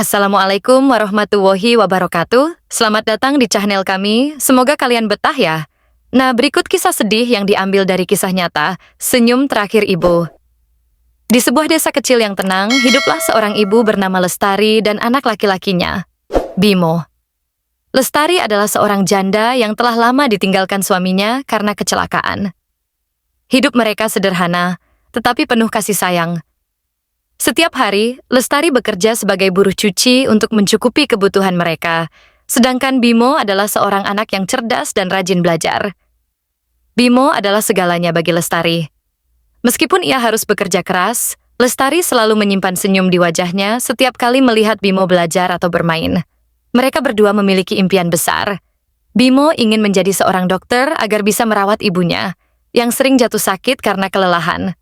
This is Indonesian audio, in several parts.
Assalamualaikum warahmatullahi wabarakatuh. Selamat datang di channel kami. Semoga kalian betah ya. Nah, berikut kisah sedih yang diambil dari kisah nyata, Senyum Terakhir Ibu. Di sebuah desa kecil yang tenang, hiduplah seorang ibu bernama Lestari dan anak laki-lakinya, Bimo. Lestari adalah seorang janda yang telah lama ditinggalkan suaminya karena kecelakaan. Hidup mereka sederhana, tetapi penuh kasih sayang. Setiap hari, Lestari bekerja sebagai buruh cuci untuk mencukupi kebutuhan mereka, sedangkan Bimo adalah seorang anak yang cerdas dan rajin belajar. Bimo adalah segalanya bagi Lestari. Meskipun ia harus bekerja keras, Lestari selalu menyimpan senyum di wajahnya setiap kali melihat Bimo belajar atau bermain. Mereka berdua memiliki impian besar. Bimo ingin menjadi seorang dokter agar bisa merawat ibunya, yang sering jatuh sakit karena kelelahan.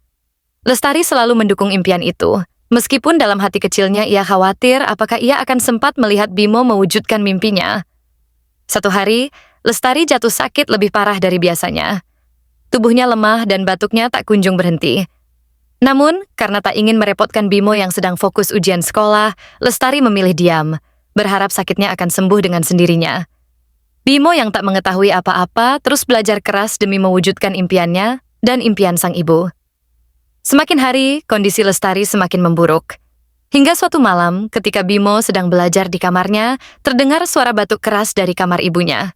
Lestari selalu mendukung impian itu, meskipun dalam hati kecilnya ia khawatir apakah ia akan sempat melihat Bimo mewujudkan mimpinya. Satu hari, Lestari jatuh sakit lebih parah dari biasanya. Tubuhnya lemah dan batuknya tak kunjung berhenti. Namun, karena tak ingin merepotkan Bimo yang sedang fokus ujian sekolah, Lestari memilih diam, berharap sakitnya akan sembuh dengan sendirinya. Bimo yang tak mengetahui apa-apa terus belajar keras demi mewujudkan impiannya dan impian sang ibu. Semakin hari, kondisi Lestari semakin memburuk. Hingga suatu malam, ketika Bimo sedang belajar di kamarnya, terdengar suara batuk keras dari kamar ibunya.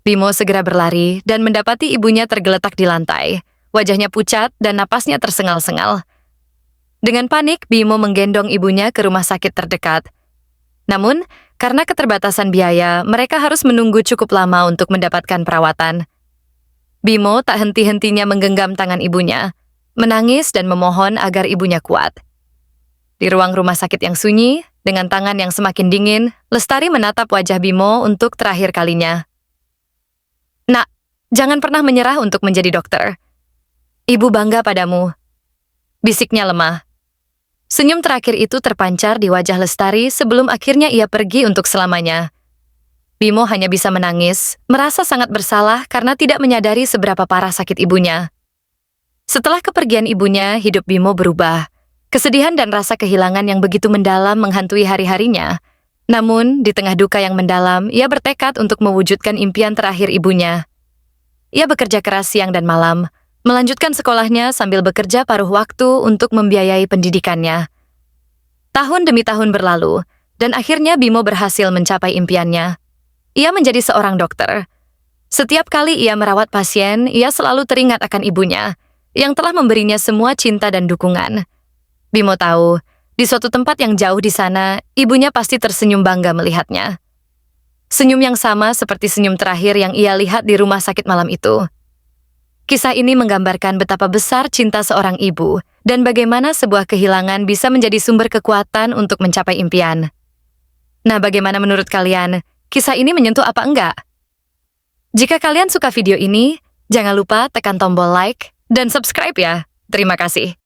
Bimo segera berlari dan mendapati ibunya tergeletak di lantai. Wajahnya pucat dan napasnya tersengal-sengal. Dengan panik, Bimo menggendong ibunya ke rumah sakit terdekat. Namun, karena keterbatasan biaya, mereka harus menunggu cukup lama untuk mendapatkan perawatan. Bimo tak henti-hentinya menggenggam tangan ibunya, menangis dan memohon agar ibunya kuat. Di ruang rumah sakit yang sunyi, dengan tangan yang semakin dingin, Lestari menatap wajah Bimo untuk terakhir kalinya. "Nak, jangan pernah menyerah untuk menjadi dokter. Ibu bangga padamu," bisiknya lemah. Senyum terakhir itu terpancar di wajah Lestari sebelum akhirnya ia pergi untuk selamanya. Bimo hanya bisa menangis, merasa sangat bersalah karena tidak menyadari seberapa parah sakit ibunya. Setelah kepergian ibunya, hidup Bimo berubah. Kesedihan dan rasa kehilangan yang begitu mendalam menghantui hari-harinya. Namun, di tengah duka yang mendalam, ia bertekad untuk mewujudkan impian terakhir ibunya. Ia bekerja keras siang dan malam, melanjutkan sekolahnya sambil bekerja paruh waktu untuk membiayai pendidikannya. Tahun demi tahun berlalu, dan akhirnya Bimo berhasil mencapai impiannya. Ia menjadi seorang dokter. Setiap kali ia merawat pasien, ia selalu teringat akan ibunya, yang telah memberinya semua cinta dan dukungan. Bimo tahu, di suatu tempat yang jauh di sana, ibunya pasti tersenyum bangga melihatnya. Senyum yang sama seperti senyum terakhir yang ia lihat di rumah sakit malam itu. Kisah ini menggambarkan betapa besar cinta seorang ibu dan bagaimana sebuah kehilangan bisa menjadi sumber kekuatan untuk mencapai impian. Nah, bagaimana menurut kalian? Kisah ini menyentuh apa enggak? Jika kalian suka video ini, jangan lupa tekan tombol like dan subscribe ya. Terima kasih.